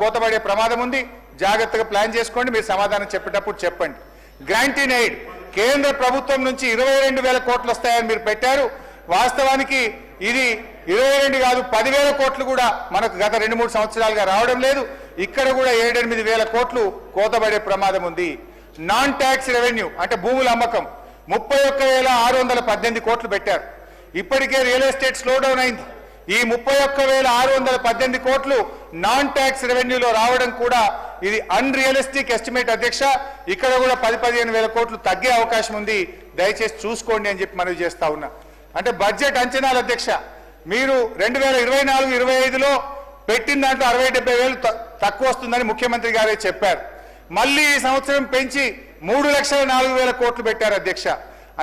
కోతబడే ప్రమాదం ఉంది. జాగ్రత్తగా ప్లాన్ చేసుకోండి. మీరు సమాధానం చెప్పేటప్పుడు చెప్పండి. గ్రాంట్ ఇన్ ఎయిడ్ కేంద్ర ప్రభుత్వం నుంచి 22,000 కోట్లు వస్తాయని మీరు పెట్టారు. వాస్తవానికి ఇది 22 కాదు 10,000 కోట్లు కూడా మనకు గత 2-3 సంవత్సరాలుగా రావడం లేదు. ఇక్కడ కూడా 7-8,000 కోట్లు కోతబడే ప్రమాదం ఉంది. నాన్ ట్యాక్స్ రెవెన్యూ అంటే భూముల అమ్మకం 31,618 కోట్లు పెట్టారు. ఇప్పటికే రియల్ ఎస్టేట్ స్లో డౌన్ అయింది. ఈ 31,618 కోట్లు నాన్ ట్యాక్స్ రెవెన్యూలో రావడం కూడా ఇది అన్రియలిస్టిక్ ఎస్టిమేట్ అధ్యక్ష. ఇక్కడ కూడా 10-15,000 కోట్లు తగ్గే అవకాశం ఉంది. దయచేసి చూసుకోండి అని చెప్పి మనవి చేస్తా ఉన్నా. అంటే బడ్జెట్ అంచనాలు అధ్యక్ష, మీరు 2024-25లో పెట్టిన దాంట్లో 60-70 తక్కువ వస్తుందని ముఖ్యమంత్రి గారే చెప్పారు. మళ్ళీ ఈ సంవత్సరం పెంచి 3,04,000 కోట్లు పెట్టారు అధ్యక్ష.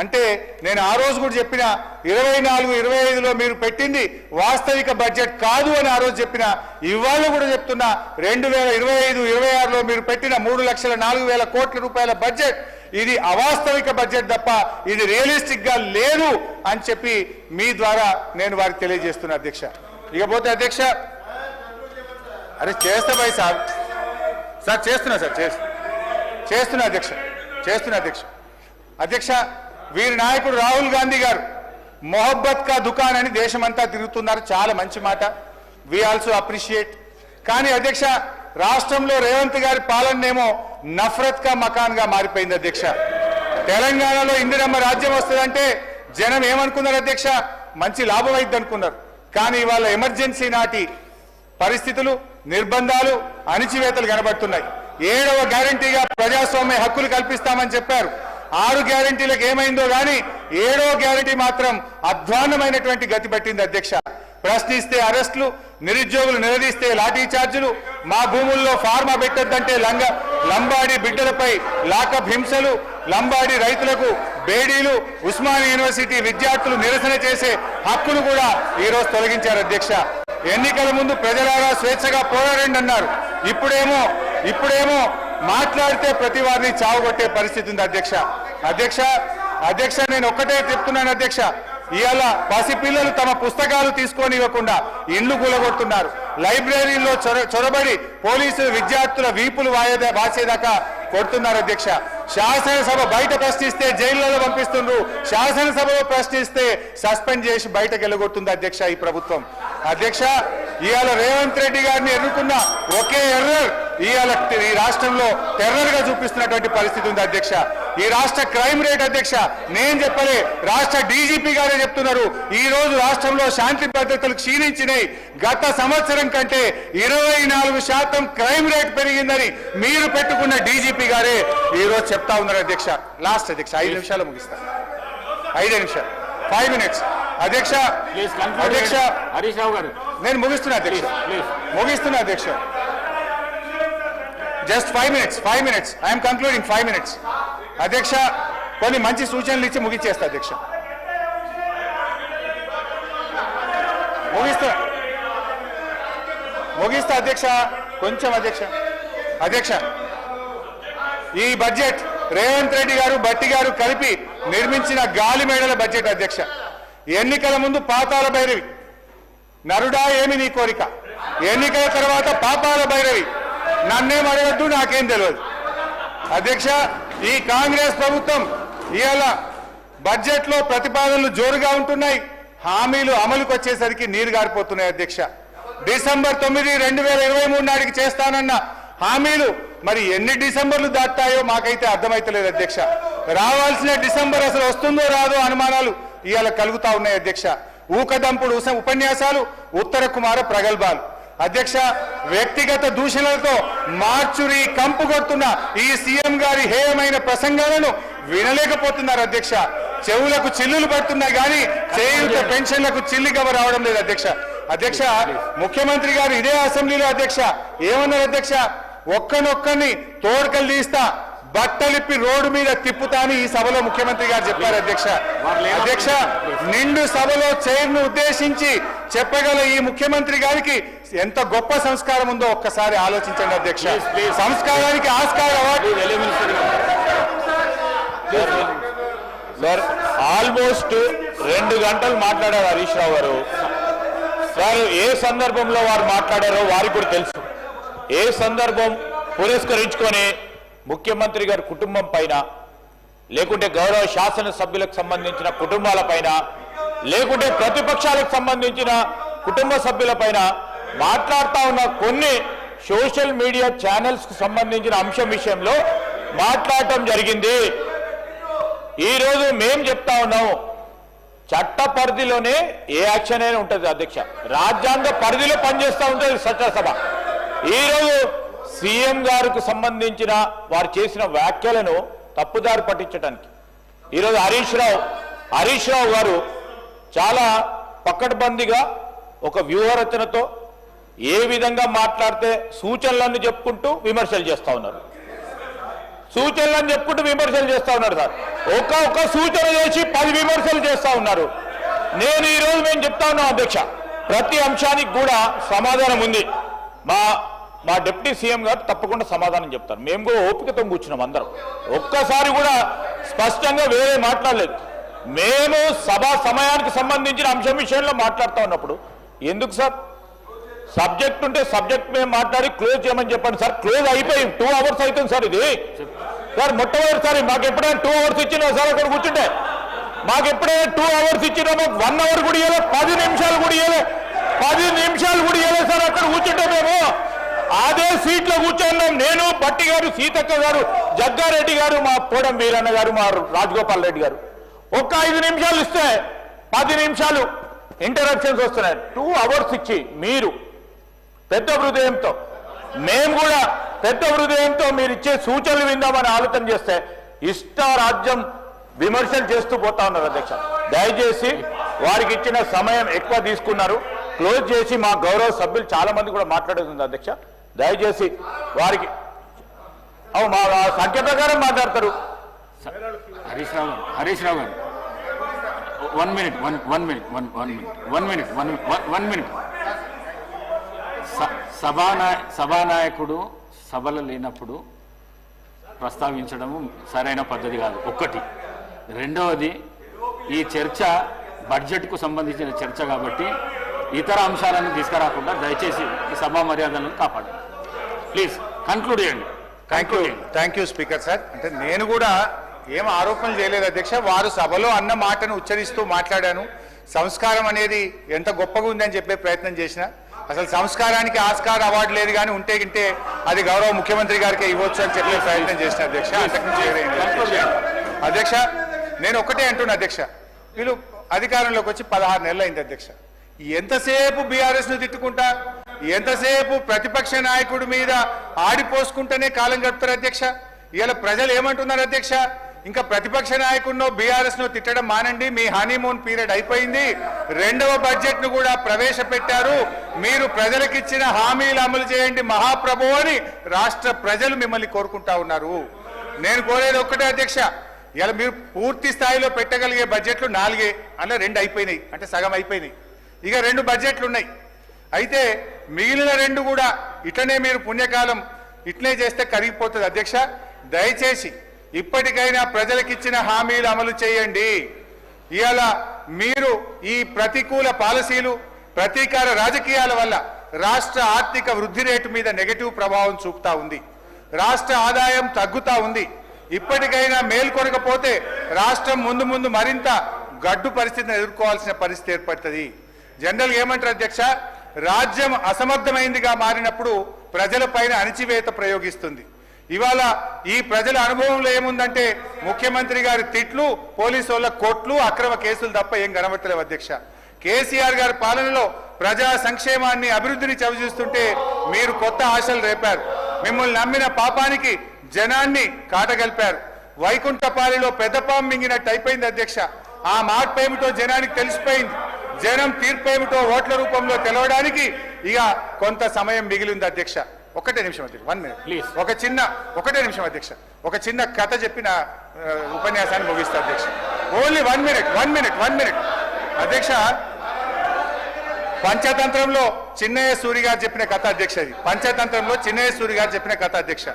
అంటే నేను ఆ రోజు కూడా చెప్పిన 24-25లో మీరు పెట్టింది వాస్తవిక బడ్జెట్ కాదు అని ఆ రోజు చెప్పిన, ఇవాళ కూడా చెప్తున్నా 2025-26లో మీరు పెట్టిన 3,04,000 కోట్ల రూపాయల బడ్జెట్ ఇది అవాస్తవిక బడ్జెట్ తప్ప ఇది రియలిస్టిక్ గా లేదు అని చెప్పి మీ ద్వారా నేను వారికి తెలియజేస్తున్నా అధ్యక్ష. ఇకపోతే అధ్యక్ష అరే చేస్తా భాయ్ సార్ చేస్తున్నా చేస్తున్నా అధ్యక్ష వీరి నాయకుడు రాహుల్ గాంధీ గారు మొహబ్బత్ కా దుకాన్ అని దేశమంతా తిరుగుతున్నారు. చాలా మంచి మాట, వి ఆల్సో అప్రిషియేట్. కానీ అధ్యక్ష రాష్ట్రంలో రేవంత్ గారి పాలనేమో నఫరత్ కా మకాన్ గా మారిపోయింది అధ్యక్ష. తెలంగాణలో ఇందిరమ్మ రాజ్యం వస్తుందంటే జనం ఏమనుకున్నారు అధ్యక్ష, మంచి లాభం అయింది అనుకున్నారు. కానీ ఇవాళ ఎమర్జెన్సీ నాటి పరిస్థితులు, నిర్బంధాలు, అణిచివేతలు కనబడుతున్నాయి. 7వ గ్యారంటీగా ప్రజాస్వామ్య హక్కులు కల్పిస్తామని చెప్పారు. 6 గ్యారంటీలకు ఏమైందో కానీ 7వ గ్యారంటీ మాత్రం అధ్వాన్నమైనటువంటి గతి పట్టింది అధ్యక్ష. ప్రశ్నిస్తే అరెస్టులు, నిరుద్యోగులు నిలదీస్తే లాఠీ చార్జీలు, మా భూముల్లో ఫార్మా పెట్టొద్దంటే లంబాడి బిడ్డలపై లాకప్ హింసలు, లంబాడి రైతులకు బేడీలు, ఉస్మానియా యూనివర్సిటీ విద్యార్థులు నిరసన చేసే హక్కును కూడా ఈరోజు తొలగించారు అధ్యక్ష. ఎన్నికల ముందు ప్రజలారా స్వేచ్ఛగా పోరాడండి అన్నారు. ఇప్పుడేమో మాట్లాడితే ప్రతి వారిని చావుగొట్టే పరిస్థితి ఉంది అధ్యక్ష నేను ఒక్కటే చెప్తున్నాను అధ్యక్ష, ఇవాళ పసిపిల్లలు తమ పుస్తకాలు తీసుకొని ఇవ్వకుండా ఇండ్లు కూలగొడుతున్నారు. లైబ్రరీలో చొరబడి పోలీసులు విద్యార్థుల వీపులు వాసేదాకా కొడుతున్నారు అధ్యక్ష. శాసనసభ బయట ప్రశ్నిస్తే జైళ్లలో పంపిస్తున్నారు, శాసనసభలో ప్రశ్నిస్తే సస్పెండ్ చేసి బయటకు వెళ్ళగొడుతుంది అధ్యక్ష ఈ ప్రభుత్వం. అధ్యక్ష ఇవాళ రేవంత్ రెడ్డి గారిని ఎన్నుకున్న ఒకే ఎర్రర్ ఇవాళ ఈ రాష్ట్రంలో టెర్రర్ గా చూపిస్తున్నటువంటి పరిస్థితి ఉంది అధ్యక్ష. ఈ రాష్ట్ర క్రైమ్ రేట్ అధ్యక్ష నేను చెప్పలే, రాష్ట్ర డీజీపీ గారే చెప్తున్నారు. ఈ రోజు రాష్ట్రంలో శాంతి భద్రతలు క్షీణించినాయి. గత సంవత్సరం కంటే 24% క్రైమ్ రేట్ పెరిగిందని మీరు పెట్టుకున్న డీజీపీ గారే ఈ రోజు చెప్తా ఉన్నారు అధ్యక్ష. లాస్ట్ అధ్యక్ష 5 నిమిషాలు ముగిస్తాను. 5 నిమిషాలు 5 minutes అధ్యక్ష. హరీష్ రావు గారు నేను ముగిస్తున్నా అధ్యక్ష. Just 5 minutes I'm concluding 5 minutes అధ్యక్ష. కొన్ని మంచి సూచనలు ఇచ్చి ముగిచేస్తా అధ్యక్ష. ముగిస్తా అధ్యక్ష. కొంచెం అధ్యక్ష ఈ బడ్జెట్ రేవంత్ రెడ్డి గారు బట్టి గారు కలిపి నిర్మించిన గాలి మేడల బడ్జెట్ అధ్యక్ష. ఎన్నికల ముందు పాతాల భైరవి, నరుడా ఏమి నీ కోరిక, ఎన్నికల తర్వాత పాతాల భైరవి, నన్నేం అడగద్దు నాకేం తెలియదు అధ్యక్ష. ఈ కాంగ్రెస్ ప్రభుత్వం ఇవాళ బడ్జెట్ లో ప్రతిపాదనలు జోరుగా ఉంటున్నాయి, హామీలు అమలుకు వచ్చేసరికి నీరు గారిపోతున్నాయి అధ్యక్ష. డిసెంబర్ 9, 2023 నాటికి చేస్తానన్న హామీలు మరి ఎన్ని డిసెంబర్లు దాటాయో మాకైతే అర్థమైతలేదు అధ్యక్ష. రావాల్సిన డిసెంబర్ అసలు వస్తుందో రాదో అనుమానాలు ఇవాళ కలుగుతా ఉన్నాయి అధ్యక్ష. ఊకదంపుడు ఉపన్యాసాలు, ఉత్తర కుమార ప్రగల్భాలు అధ్యక్ష. వ్యక్తిగత దూషణలతో మార్చురి కంపు కొడుతున్న ఈ సీఎం గారి హేయమైన ప్రసంగాలను వినలేకపోతున్నారు అధ్యక్ష. చెవులకు చిల్లులు పడుతున్నాయి కానీ చేయూత పెన్షన్లకు చిల్లిగవ రావడం లేదు అధ్యక్ష. ముఖ్యమంత్రి గారు ఇదే అసెంబ్లీలో అధ్యక్ష ఏమన్నారు అధ్యక్ష, ఒక్కనొక్కని తోడుకలు తీస్తా బట్టలిప్పి రోడ్డు మీద తిప్పుతాని ఈ సభలో ముఖ్యమంత్రి గారు చెప్పారు అధ్యక్ష. నిండు సభలో చైర్ను ఉద్దేశించి చెప్పగల ఈ ముఖ్యమంత్రి గారికి ఎంత గొప్ప సంస్కారం ఉందో ఒక్కసారి ఆలోచించండి అధ్యక్ష. సంస్కారానికి ఆస్కార్ అవార్డు ఆల్మోస్ట్ 2 గంటలు మాట్లాడారు హరీష్ రావు గారు. సార్ ఏ సందర్భంలో వారు మాట్లాడారో వారికి కూడా తెలుసు. ఏ సందర్భం పురస్కరించుకొని ముఖ్యమంత్రి గారి కుటుంబం పైన, లేకుంటే గౌరవ శాసనసభ్యులకు సంబంధించిన కుటుంబాల పైన, లేకుంటే ప్రతిపక్షాలకు సంబంధించిన కుటుంబ సభ్యులపైన మాట్లాడుతూ ఉన్న కొన్ని సోషల్ మీడియా ఛానల్స్ కు సంబంధించిన అంశం విషయంలో మాట్లాడటం జరిగింది. ఈరోజు మేం చెప్తా ఉన్నాం, చట్ట పరిధిలోనే ఏ యాక్షన్ అయినా ఉంటుంది అధ్యక్ష. రాజ్యాంగ పరిధిలో పనిచేస్తూ ఉంటుంది చట్టసభ. ఈరోజు సీఎం గారికి సంబంధించిన వారు చేసిన వ్యాఖ్యలను తప్పుదారి పట్టించడానికి ఈరోజు హరీష్ రావు గారు చాలా పకడ్బందీగా ఒక వ్యూహరచనతో ఏ విధంగా మాట్లాడితే సూచనలను చెప్పుకుంటూ విమర్శలు చేస్తా ఉన్నారు. సూచనలను చెప్పుకుంటూ విమర్శలు చేస్తా ఉన్నారు సార్. ఒక్క సూచన చేసి 10 విమర్శలు చేస్తా ఉన్నారు. నేను ఈరోజు మేము చెప్తా ఉన్నాం అధ్యక్ష, ప్రతి అంశానికి కూడా సమాధానం ఉంది. మా డిప్యూటీ సీఎం గారు తప్పకుండా సమాధానం చెప్తారు. మేము కూడా ఓపికతో కూర్చున్నాం అందరం. ఒక్కసారి కూడా స్పష్టంగా వేరే మాట్లాడలేదు. మేము సభా సమయానికి సంబంధించిన అంశం విషయంలో మాట్లాడుతూ ఉన్నప్పుడు ఎందుకు సార్ సబ్జెక్ట్ ఉంటే సబ్జెక్ట్ మేము మాట్లాడి క్లోజ్ చేయమని చెప్పండి సార్. క్లోజ్ అయిపోయి 2 అవర్స్ అవుతుంది సార్. ఇది సార్ మొట్టమొదటిసారి మాకు ఎప్పుడైనా 2 అవర్స్ ఇచ్చినా సార్ అక్కడ కూర్చుంటే, మాకు ఎప్పుడైనా 2 అవర్స్ ఇచ్చినా మాకు 1 అవర్ కూడా ఇవ్వలేదు, 10 నిమిషాలు కూడా ఇవ్వలేదు, 10 నిమిషాలు కూడా ఇవ్వలేదు సార్. అక్కడ కూర్చుంటే మేము అదే సీట్లో కూర్చున్నాం. నేను, పట్టి గారు, సీతక్క గారు, జగ్గారెడ్డి గారు, మా పోడం వీరన్న గారు, మా రాజగోపాల్ రెడ్డి గారు. ఒక్క 5 నిమిషాలు ఇస్తే 10 నిమిషాలు ఇంటరప్షన్స్ వస్తున్నాయి. 2 అవర్స్ ఇచ్చి మీరు పెద్ద హృదయంతో, మేము కూడా పెద్ద హృదయంతో మీరు ఇచ్చే సూచనలు విందామని ఆలోచన చేస్తే ఇష్టారాజ్యం విమర్శలు చేస్తూ పోతా ఉన్నారు అధ్యక్ష. దయచేసి వారికి ఇచ్చిన సమయం ఎక్కువ తీసుకున్నారు. క్లోజ్ చేసి మా గౌరవ సభ్యులు చాలా మంది కూడా మాట్లాడుతుంది అధ్యక్ష. దయచేసి వారికి మా సంఖ్య ప్రకారం మాట్లాడతారు. హరీష్ రావు గారు 1 మినిట్. సభానాయకుడు సభలో లేనప్పుడు ప్రస్తావించడము సరైన పద్ధతి కాదు. ఒకటి. రెండవది, ఈ చర్చ బడ్జెట్కు సంబంధించిన చర్చ కాబట్టి ఇతర అంశాలను తీసుకురాకుండా దయచేసి ఈ సభా మర్యాదలను కాపాడండి. ప్లీజ్ కన్క్లూడ్ చేయండి. Thank you speaker sir. అంటే నేను కూడా ఏం ఆరోపణలు చేయలేదు అధ్యక్ష. వారు సభలో అన్న మాటను ఉచ్చరిస్తూ మాట్లాడాను. సంస్కారం అనేది ఎంత గొప్పగా ఉందని చెప్పే ప్రయత్నం చేసిన. అసలు సంస్కారానికి ఆస్కార్ అవార్డు లేదు, కానీ ఉంటే గింటే అది గౌరవ ముఖ్యమంత్రి గారికి ఇవ్వచ్చు అని చెప్పే ప్రయత్నం చేసిన అధ్యక్ష. అధ్యక్ష నేను ఒకటే అంటున్నా అధ్యక్ష, వీళ్ళు అధికారంలోకి వచ్చి 16 నెలలు అయింది అధ్యక్ష. ఎంతసేపు బీఆర్ఎస్ ను తిట్టుకుంటా, ఎంతసేపు ప్రతిపక్ష నాయకుడి మీద ఆడిపోసుకుంటేనే కాలం గడుపుతారు అధ్యక్ష. ఇవాళ ప్రజలు ఏమంటున్నారు అధ్యక్ష, ఇంకా ప్రతిపక్ష నాయకుడినో బీఆర్ఎస్ ను తిట్టడం మానండి, మీ హనీమూన్ పీరియడ్ అయిపోయింది, 2వ బడ్జెట్ ను కూడా ప్రవేశపెట్టారు, మీరు ప్రజలకిచ్చిన హామీలు అమలు చేయండి మహాప్రభు అని రాష్ట్ర ప్రజలు మిమ్మల్ని కోరుకుంటా ఉన్నారు. నేను కోరేది ఒక్కటే అధ్యక్ష, ఇలా మీరు పూర్తి స్థాయిలో పెట్టగలిగే బడ్జెట్లు 4, అలా 2 అయిపోయినాయి, అంటే సగం అయిపోయినాయి. ఇక 2 బడ్జెట్లు ఉన్నాయి. అయితే మిగిలిన 2 కూడా ఇట్లనే మీరు పుణ్యకాలం ఇట్లే చేస్తే కరిగిపోతుంది అధ్యక్ష. దయచేసి ఇప్పటికైనా ప్రజలకిచ్చిన హామీలు అమలు చేయండి. ఇవాళ మీరు ఈ ప్రతికూల పాలసీలు, ప్రతీకార రాజకీయాల వల్ల రాష్ట్ర ఆర్థిక వృద్ధి రేటు మీద నెగటివ్ ప్రభావం చూపుతా ఉంది. రాష్ట్ర ఆదాయం తగ్గుతా ఉంది. ఇప్పటికైనా మేల్కొనకపోతే రాష్ట్రం ముందు మరింత గడ్డు పరిస్థితిని ఎదుర్కోవాల్సిన పరిస్థితి ఏర్పడుతుంది. జనరల్ ఏమంటారు అధ్యక్ష, రాజ్యం అసమర్థమైందిగా మారినప్పుడు ప్రజలపైన అణిచివేత ప్రయోగిస్తుంది. ఇవాళ ఈ ప్రజల అనుభవంలో ఏముందంటే ముఖ్యమంత్రి గారి తిట్లు, పోలీసు వాళ్ళ కోట్లు, అక్రమ కేసులు తప్ప ఏం కనబడతలేవు అధ్యక్ష. కేసీఆర్ గారి పాలనలో ప్రజా సంక్షేమాన్ని, అభివృద్ధిని చవిచూస్తుంటే మీరు కొత్త ఆశలు రేపారు. మిమ్మల్ని నమ్మిన పాపానికి జనాన్ని కాటగలిపారు. వైకుంఠపాలిలో పెద్దపాము మింగినట్టు అయిపోయింది అధ్యక్ష. ఆ మార్పు ఏమిటో జనానికి తెలిసిపోయింది. జనం తీర్పు ఏమిటో ఓట్ల రూపంలో తెలవడానికి ఇక కొంత సమయం మిగిలింది అధ్యక్ష. ఒకటే నిమిషం అధ్యక్ష, 1 మినిట్ ప్లీజ్. ఒకటే నిమిషం అధ్యక్ష. ఒక చిన్న కథ చెప్పిన ఉపన్యాసాన్ని ముగిస్తా అధ్యక్ష. ఓన్లీ 1 మినిట్ అధ్యక్ష. పంచతంత్రంలో చిన్నయ్య సూరి గారు చెప్పిన కథ అధ్యక్ష. ఇది పంచతంత్రంలో చిన్నయ్య సూరి గారు చెప్పిన కథ అధ్యక్ష.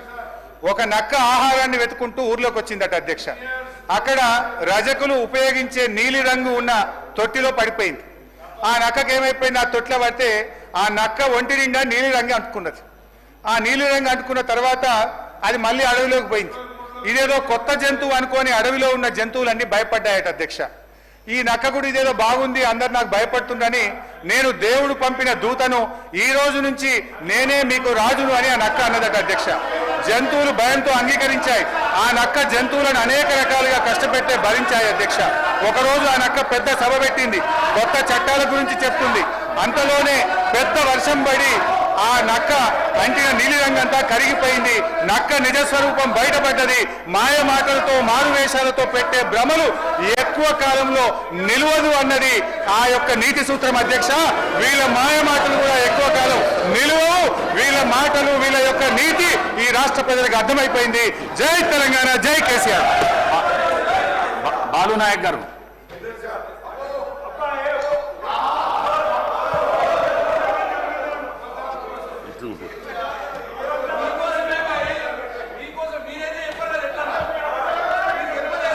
ఒక నక్క ఆహారాన్ని వెతుకుంటూ ఊర్లోకి వచ్చిందట అధ్యక్ష. అక్కడ రజకులు ఉపయోగించే నీలి రంగు ఉన్న తొట్టిలో పడిపోయింది. ఆ నక్కకి ఏమైపోయింది, ఆ తొట్టిలో పడితే ఆ నక్క ఒంటి నిండా నీలి రంగు అంటుకున్నది. ఆ నీలిరంగు అంటుకున్న తర్వాత అది మళ్ళీ అడవిలోకి పోయింది. ఇదేదో కొత్త జంతువు అనుకొని అడవిలో ఉన్న జంతువులన్నీ భయపడ్డాయట అధ్యక్ష. ఈ నక్క కూడా ఇదేదో బాగుంది, అందరు నాకు భయపడుతుందని నేను దేవుడు పంపిన దూతను ఈ రోజు నుంచి నేనే మీకు రాజును అని ఆ నక్క అన్నదట అధ్యక్ష. జంతువులు భయంతో అంగీకరించాయి. ఆ నక్క జంతువులను అనేక రకాలుగా కష్టపెట్టే భరించాయి అధ్యక్ష. ఒకరోజు ఆ నక్క పెద్ద సభ పెట్టింది, కొత్త చట్టాల గురించి చెప్తుంది. అంతలోనే పెద్ద వర్షం పడి ఆ నక్క అంటిన నీలిరంగంతా కరిగిపోయింది. నక్క నిజస్వరూపం బయటపడ్డది. మాయ మాటలతో మారువేషాలతో పెట్టే భ్రమలు ఎక్కువ కాలంలో నిలవదు అన్నది ఆ యొక్క నీతి సూత్రం అధ్యక్ష. వీళ్ళ మాయ మాటలు కూడా ఎక్కువ కాలం నిలవవు. వీళ్ళ మాటలు, వీళ్ళ యొక్క నీతి ఈ రాష్ట్ర ప్రజలకు అర్థమైపోయింది. జై తెలంగాణ, జై కేసీఆర్. బాలు నాయక్ గారు.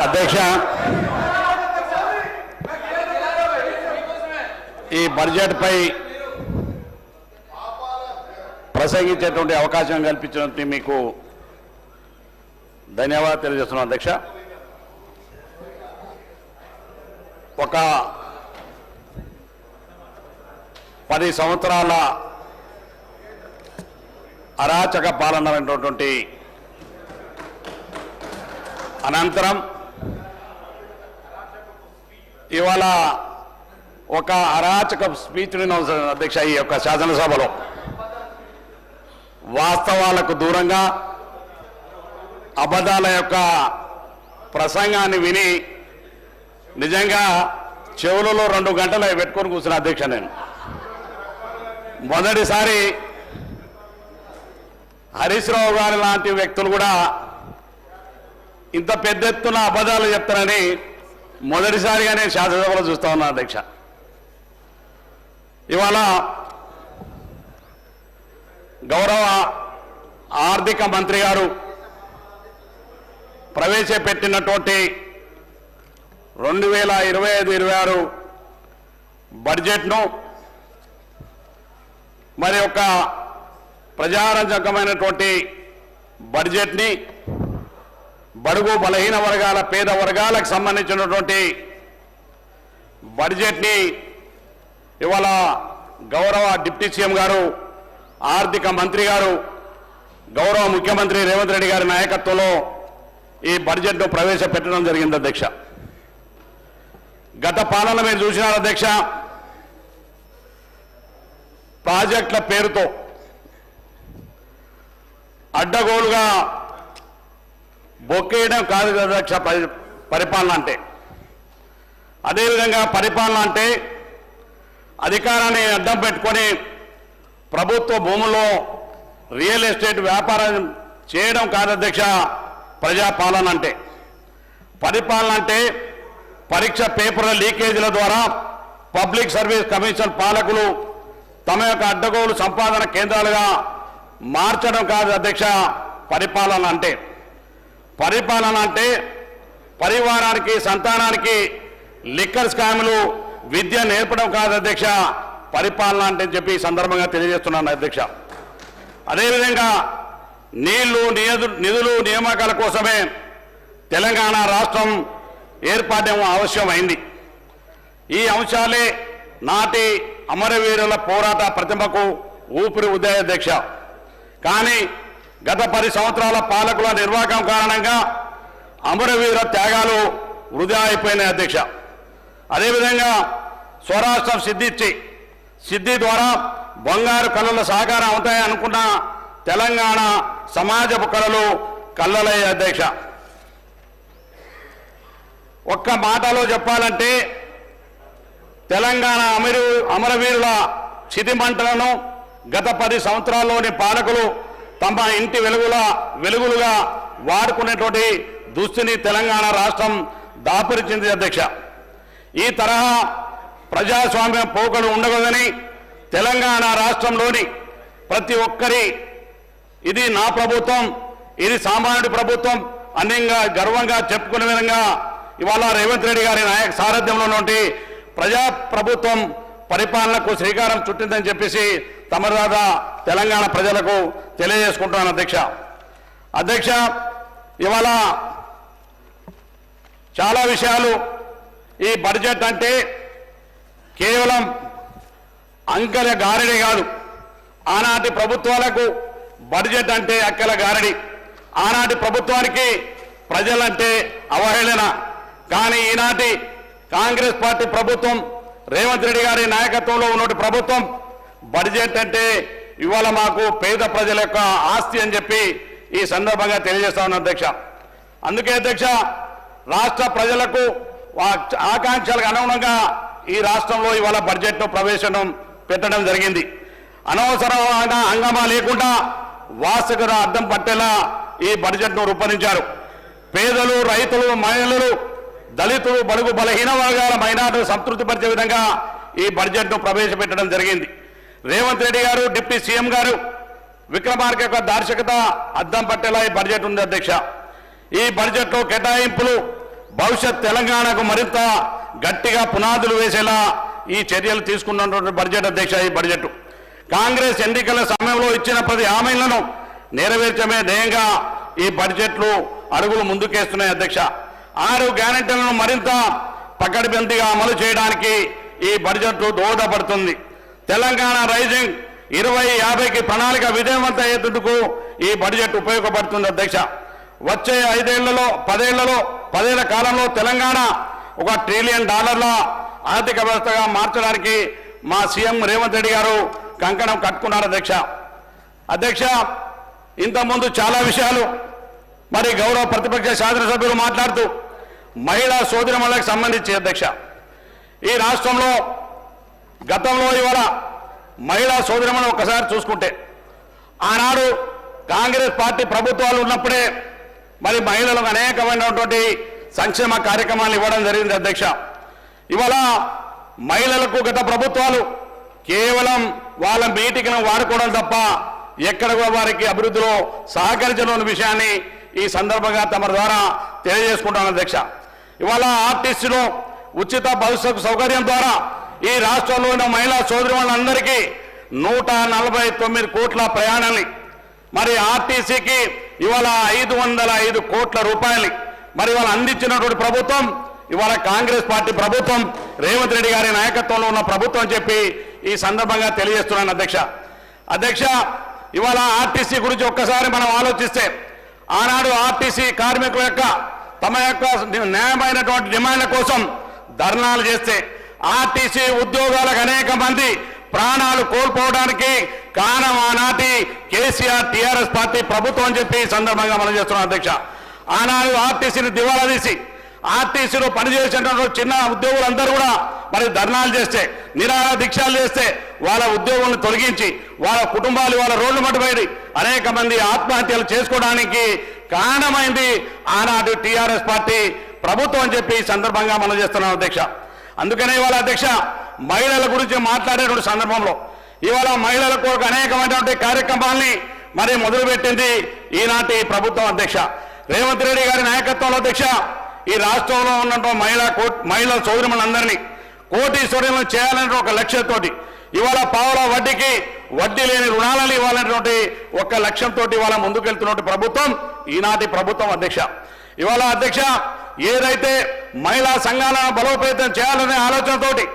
అధ్యక్ష, ఈ బడ్జెట్ పై ప్రసంగించేటువంటి అవకాశం కల్పించినందుకు మీకు ధన్యవాదాలు తెలియజేస్తున్నాను అధ్యక్ష. ఒక 10 సంవత్సరాల అరాచక పాలన అనేటువంటి అనంతరం ఇవాళ ఒక అరాచక స్పీచ్ అధ్యక్ష ఈ యొక్క శాసనసభలో వాస్తవాలకు దూరంగా అబద్ధాల యొక్క ప్రసంగాన్ని విని నిజంగా చెవులలో 2 గంటలు పెట్టుకొని కూర్చున్న అధ్యక్ష. నేను మొదటిసారి హరీష్ రావు గారి లాంటి వ్యక్తులు కూడా ఇంత పెద్ద ఎత్తున అబద్ధాలు చెప్తారని మొదటిసారిగా నేను శాసనసభలో చూస్తా ఉన్నాను అధ్యక్ష. ఇవాళ గౌరవ ఆర్థిక మంత్రి గారు ప్రవేశపెట్టినటువంటి 2025-26 బడ్జెట్ను మరి ఒక ప్రజారంజకమైనటువంటి బడ్జెట్ని బడుగు బలహీన వర్గాల పేద వర్గాలకు సంబంధించినటువంటి బడ్జెట్ని ఇవాళ గౌరవ డిప్యూటీ సీఎం గారు, ఆర్థిక మంత్రి గారు, గౌరవ ముఖ్యమంత్రి రేవంత్ రెడ్డి గారి నాయకత్వంలో ఈ బడ్జెట్ను ప్రవేశపెట్టడం జరిగింది అధ్యక్ష. గత పాలన మీరు చూసినారు అధ్యక్ష, ప్రాజెక్టుల పేరుతో అడ్డగోలుగా బొక్కేయడం కాదు అధ్యక్ష పరిపాలన అంటే. అదేవిధంగా పరిపాలన అంటే అధికారాన్ని అడ్డం పెట్టుకొని ప్రభుత్వ భూముల్లో రియల్ ఎస్టేట్ వ్యాపారం చేయడం కాదు అధ్యక్ష ప్రజాపాలన అంటే. పరిపాలన అంటే పరీక్ష పేపర్ల లీకేజీల ద్వారా పబ్లిక్ సర్వీస్ కమిషన్ పాలకులు తమ యొక్క అడ్డగోలు సంపాదన కేంద్రాలుగా మార్చడం కాదు అధ్యక్ష పరిపాలన అంటే. పరిపాలన అంటే పరివారానికి, సంతానానికి లిక్కర్ స్కాములు, విద్య నేర్పడం కాదు అధ్యక్ష పరిపాలన అంటే చెప్పి ఈ సందర్భంగా తెలియజేస్తున్నాను అధ్యక్ష. అదేవిధంగా నిధులు నియామకాల కోసమే తెలంగాణ రాష్ట్రం ఏర్పాటం అవశ్యమైంది. ఈ అంశాలే నాటి అమరవీరుల పోరాట ప్రతిమకు ఊపిరి ఉదయ అధ్యక్ష. కానీ గత 10 సంవత్సరాల పాలకుల నిర్వాహకం కారణంగా అమరవీరుల త్యాగాలు వృధా అయిపోయినాయి అధ్యక్ష. అదేవిధంగా స్వరాష్ట్రం సిద్ధి ద్వారా బంగారు కళల సాకారం అవుతాయి అనుకున్న తెలంగాణ సమాజపు కళలు కళ్ళలయ్యే అధ్యక్ష. ఒక్క మాటలో చెప్పాలంటే తెలంగాణ అమరవీరుల చితిమంటలను గత 10 సంవత్సరాల్లోని పాలకులు తమ ఇంటి వెలుగులుగా వాడుకునేటువంటి దుస్థితిని తెలంగాణ రాష్ట్రం దాపురించింది అధ్యక్ష. ఈ తరహా ప్రజాస్వామ్య పోకలు ఉండకూడదని తెలంగాణ రాష్ట్రంలోని ప్రతి ఒక్కరి ఇది నా ప్రభుత్వం, ఇది సామాన్యుడి ప్రభుత్వం అన్యంగా గర్వంగా చెప్పుకునే విధంగా ఇవాళ రేవంత్ రెడ్డి గారి సారథ్యంలో ప్రజా ప్రభుత్వం పరిపాలనకు శ్రీకారం చుట్టిందని చెప్పేసి తమరాద తెలంగాణ ప్రజలకు తెలియజేసుకుంటున్నాను అధ్యక్ష ఇవాళ చాలా విషయాలు ఈ బడ్జెట్ అంటే కేవలం అంకెల గారడి కాదు. ఆనాటి ప్రభుత్వాలకు బడ్జెట్ అంటే అక్కల గారడి, ఆనాటి ప్రభుత్వానికి ప్రజలంటే అవహేళన. కానీ ఈనాటి కాంగ్రెస్ పార్టీ ప్రభుత్వం, రేవంత్ రెడ్డి గారి నాయకత్వంలో ఉన్నటువంటి ప్రభుత్వం బడ్జెట్ అంటే ఇవాళ మాకు పేద ప్రజల యొక్క ఆస్తి అని చెప్పి ఈ సందర్భంగా తెలియజేస్తా ఉన్నాను అందుకే అధ్యక్ష రాష్ట్ర ప్రజలకు ఆకాంక్షలకు అనుగుణంగా ఈ రాష్ట్రంలో ఇవాళ బడ్జెట్ను పెట్టడం జరిగింది. అనవసరమైన హంగామా లేకుండా వాస్తవిక అర్థం పట్టేలా ఈ బడ్జెట్ను రూపొందించారు. పేదలు, రైతులు, మహిళలు, దళితులు, బడుగు బలహీన వర్గాల మైనార్టీలు సంతృప్తిపరిచే విధంగా ఈ బడ్జెట్ను ప్రవేశపెట్టడం జరిగింది. రేవంత్ రెడ్డి గారు, డిప్యూటీ సీఎం గారు విక్రమార్క యొక్క దార్శకత అద్దం పట్టేలా ఈ బడ్జెట్ ఉంది అధ్యక్ష. ఈ బడ్జెట్లో కేటాయింపులు భవిష్యత్ తెలంగాణకు మరింత గట్టిగా పునాదులు వేసేలా ఈ చర్యలు తీసుకున్నటువంటి బడ్జెట్ అధ్యక్ష. ఈ బడ్జెట్ కాంగ్రెస్ ఎన్నికల సమయంలో ఇచ్చిన ప్రతి హామీలను నెరవేర్చమే ధ్యేయంగా ఈ బడ్జెట్లు అడుగులు ముందుకేస్తున్నాయి అధ్యక్ష. 6 గ్యారెంటీలను మరింత పకడ్బందీగా అమలు చేయడానికి ఈ బడ్జెట్ దోహదపడుతుంది. తెలంగాణ రైజింగ్ 2050కి ప్రణాళిక విజయవంతం అయ్యేందుకు ఈ బడ్జెట్ ఉపయోగపడుతుంది అధ్యక్ష. వచ్చే 10 ఏళ్ల కాలంలో తెలంగాణ $1 ట్రిలియన్ ఆర్థిక వ్యవస్థగా మార్చడానికి మా సీఎం రేవంత్ రెడ్డి గారు కంకణం కట్టుకున్నారు అధ్యక్ష. ఇంతకుముందు చాలా విషయాలు మరి గౌరవ ప్రతిపక్ష శాసనసభ్యులు మాట్లాడుతూ మహిళా సోదరిమణులకు సంబంధించి అధ్యక్ష ఈ రాష్ట్రంలో గతంలో ఇవాళ మహిళా సోదరిమణులు ఒక్కసారి చూసుకుంటే ఆనాడు కాంగ్రెస్ పార్టీ ప్రభుత్వాలు ఉన్నప్పుడే మరి మహిళలకు అనేకమైనటువంటి సంక్షేమ కార్యక్రమాలు ఇవ్వడం జరిగింది అధ్యక్ష. ఇవాళ మహిళలకు గత ప్రభుత్వాలు కేవలం వాళ్ళ మీటింగ్ను వాడుకోవడం తప్ప ఎక్కడ వారికి అభివృద్ధిలో సహకరించలేని విషయాన్ని ఈ సందర్భంగా తమ ద్వారా తెలియజేసుకుంటాను అధ్యక్ష. ఇవాళ ఆర్టీసీలో ఉచిత బస్సు సౌకర్యం ద్వారా ఈ రాష్ట్రంలో ఉన్న మహిళా సోదరులందరికీ 149 కోట్ల ప్రయాణాన్ని మరి ఆర్టీసీకి ఇవాళ 505 కోట్ల రూపాయలు మరి ఇవాళ అందించినటువంటి ప్రభుత్వం ఇవాళ కాంగ్రెస్ పార్టీ ప్రభుత్వం, రేవంత్ రెడ్డి గారి నాయకత్వంలో ఉన్న ప్రభుత్వం అని చెప్పి ఈ సందర్భంగా తెలియజేస్తున్నాను అధ్యక్ష. ఇవాళ ఆర్టీసీ గురించి ఒక్కసారి మనం ఆలోచిస్తే ఆనాడు ఆర్టీసీ కార్మికుల యొక్క తమ యొక్క న్యాయమైనటువంటి డిమాండ్ల కోసం ధర్నాలు చేస్తే ఆర్టీసీ ఉద్యోగాలకు అనేక మంది ప్రాణాలు కోల్పోవడానికి కారణం ఆనాటి కేసీఆర్ టీఆర్ఎస్ పార్టీ ప్రభుత్వం అని చెప్పి ఈ సందర్భంగా మనం చేస్తున్నాం అధ్యక్ష. ఆనాడు ఆర్టీసీని దివాలా తీసి ఆర్టీసీలో పనిచేసేటువంటి చిన్న ఉద్యోగులందరూ కూడా మరి ధర్నాలు చేస్తే, నిరాహార దీక్షలు చేస్తే వాళ్ళ ఉద్యోగులను తొలగించి వాళ్ళ కుటుంబాలు వాళ్ళ రోడ్లు మట్టుబడి అనేక మంది ఆత్మహత్యలు చేసుకోవడానికి కారణమైంది ఆనాడు టీఆర్ఎస్ పార్టీ ప్రభుత్వం అని చెప్పి ఈ సందర్భంగా మనం చేస్తున్నాం అధ్యక్ష. అందుకనే ఇవాళ అధ్యక్ష మహిళల గురించి మాట్లాడేటువంటి సందర్భంలో ఇవాళ మహిళలకు అనేకమైనటువంటి కార్యక్రమాల్ని మరి మొదలుపెట్టింది ఈనాటి ప్రభుత్వం అధ్యక్ష. రేవంత్ రెడ్డి గారి నాయకత్వంలో అధ్యక్ష ఈ రాష్ట్రంలో ఉన్నటువంటి మహిళా సోదరులందరినీ కోటీశ్వరులను చేయాలనే ఒక లక్ష్యంతో ఇవాళ పావుల వడ్డీకి వడ్డీ లేని రుణాలను ఇవ్వాలనేటువంటి ఒక లక్ష్యంతో ఇవాళ ముందుకెళ్తున్నటువంటి ప్రభుత్వం ఈనాటి ప్రభుత్వం అధ్యక్ష. ఇవాళ అధ్యక్ష ఏదైతే మహిళా సంఘాలను బలోపేతం చేయాలనే ఆలోచనతోటి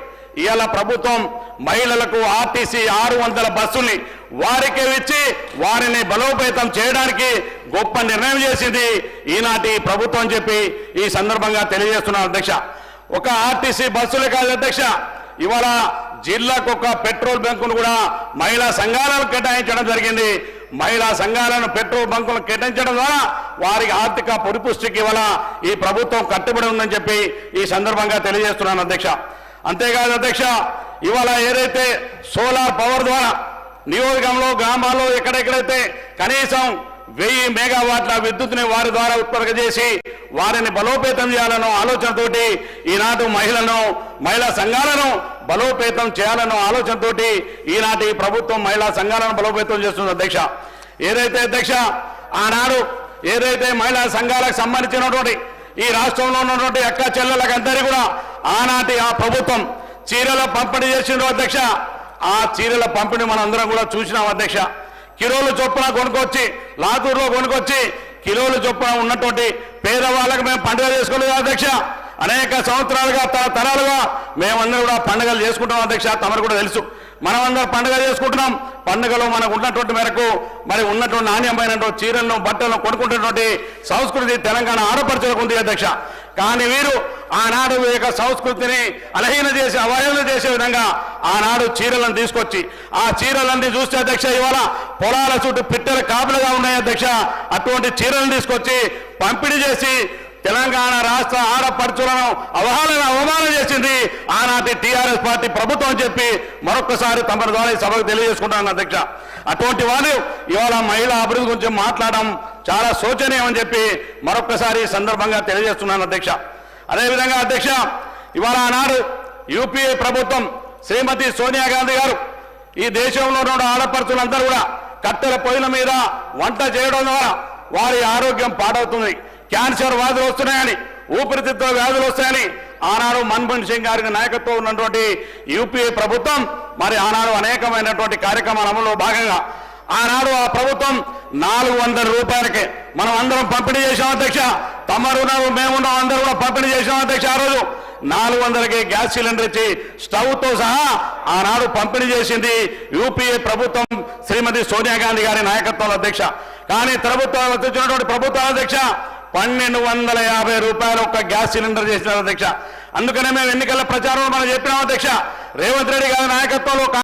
ఇవాళ ప్రభుత్వం మహిళలకు ఆర్టీసీ 600 బస్సుల్ని వారికే ఇచ్చి వారిని బలోపేతం చేయడానికి గొప్ప నిర్ణయం చేసింది ఈనాటి ప్రభుత్వం అని చెప్పి ఈ సందర్భంగా తెలియజేస్తున్నాను అధ్యక్ష. ఒక ఆర్టీసీ బస్సులే కాదు అధ్యక్ష, ఇవాళ జిల్లాకు ఒక పెట్రోల్ బంకును కూడా మహిళా సంఘాలను కేటాయించడం జరిగింది. మహిళా సంఘాలను పెట్రోల్ బంకులను కేటాయించడం ద్వారా వారికి ఆర్థిక పరిపుష్టికి ఇవాళ ఈ ప్రభుత్వం కట్టుబడి ఉందని చెప్పి ఈ సందర్భంగా తెలియజేస్తున్నాను అధ్యక్ష. అంతేకాదు అధ్యక్ష ఇవాళ ఏదైతే సోలార్ పవర్ ద్వారా నియోజకంలో గ్రామాల్లో ఎక్కడెక్కడైతే కనీసం 1000 మెగావాట్ల విద్యుత్ని వారి ద్వారా ఉత్పత్తి చేసి వారిని బలోపేతం చేయాలనో ఆలోచనతోటి ఈనాటి మహిళా సంఘాలను బలోపేతం చేయాలనో ఆలోచనతోటి ఈనాటి ప్రభుత్వం మహిళా సంఘాలను బలోపేతం చేస్తుంది అధ్యక్ష. ఏదైతే అధ్యక్ష ఆనాడు ఏదైతే మహిళా సంఘాలకు సంబంధించినటువంటి ఈ రాష్ట్రంలో ఉన్నటువంటి అక్క చెల్లెలకు అందరికీ కూడా ఆనాటి ఆ ప్రభుత్వం చీరల పంపిణీ చేసిండ్రు అధ్యక్ష. ఆ చీరల పంపిణీ మనం అందరం కూడా చూసినాం అధ్యక్ష. కిలోలు చొప్పున కొనుక్కొచ్చి లాతూరులో కొనుక్కొచ్చి కిలోలు చొప్పున ఉన్నటువంటి పేదవాళ్ళకు మేము పండుగ చేసుకోలేదు అధ్యక్ష. అనేక సంవత్సరాలుగా తరాలుగా మేమందరం కూడా పండుగలు చేసుకుంటాం అధ్యక్ష. తమరు కూడా తెలుసు, మనమందరం పండుగ చేసుకుంటున్నాం. పండుగలో మనకు ఉన్నటువంటి మేరకు మరి ఉన్నటువంటి నాణ్యమైనటువంటి చీరలను బట్టలను కొనుక్కుంటున్నటువంటి సంస్కృతి తెలంగాణ ఆడపడుచులకు ఉంది అధ్యక్ష. కానీ వీరు ఆనాడు ఈ యొక్క సంస్కృతిని అలహీన చేసి అవహేళన చేసే విధంగా ఆనాడు చీరలను తీసుకొచ్చి ఆ చీరలన్నీ చూస్తే అధ్యక్ష ఇవాళ పొలాల చుట్టూ పిట్టల కాపులుగా ఉన్నాయి అధ్యక్ష. అటువంటి చీరలను తీసుకొచ్చి పంపిణీ చేసి తెలంగాణ రాష్ట్ర ఆడపడుచులను అవమానం చేసింది ఆనాటి టీఆర్ఎస్ పార్టీ ప్రభుత్వం అని చెప్పి మరొకసారి తమ ద్వారా ఈ సభకు తెలియజేసుకుంటాను అధ్యక్ష. అటువంటి వాళ్ళు ఇవాళ మహిళా అభివృద్ధి గురించి మాట్లాడడం చాలా శోచనీయం అని చెప్పి మరొకసారి ఈ సందర్భంగా తెలియజేస్తున్నాను అధ్యక్ష. అదేవిధంగా అధ్యక్ష ఇవాళ ఆనాడు యూపీఏ ప్రభుత్వం శ్రీమతి సోనియా గాంధీ గారు ఈ దేశంలో ఉన్న ఆడపడుచులందరూ కూడా కట్టెల పొయ్యిల మీద వంట చేయడం ద్వారా వారి ఆరోగ్యం పాడవుతుంది, క్యాన్సర్ వ్యాధులు వస్తున్నాయని, ఊపిరితిత్తుల వ్యాధులు వస్తాయని ఆనాడు మన్మోహన్ సింగ్ గారికి నాయకత్వం ఉన్నటువంటి యూపీఏ ప్రభుత్వం మరి ఆనాడు అనేకమైనటువంటి కార్యక్రమాల అమలులో భాగంగా ఆనాడు ఆ ప్రభుత్వం 400 రూపాయలకే మనం అందరం పంపిణీ చేసాం అధ్యక్ష. తమరున్నారు మేమున్నాం అందరూ కూడా పంపిణీ చేసాం అధ్యక్ష. ఆ రోజు 400కే గ్యాస్ సిలిండర్ ఇచ్చి స్టవ్తో సహా ఆనాడు పంపిణీ చేసింది యూపీఏ ప్రభుత్వం శ్రీమతి సోనియా గాంధీ గారి నాయకత్వంలో అధ్యక్ష. కానీ ప్రభుత్వం వచ్చినటువంటి ప్రభుత్వం అధ్యక్ష 1250 రూపాయలు ఒక్క గ్యాస్ సిలిండర్ చేసినారు అధ్యక్ష. అందుకనే మేము ఎన్నికల ప్రచారంలో మనం చెప్పినాం అధ్యక్ష. రేవంత్ రెడ్డి గారి నాయకత్వంలో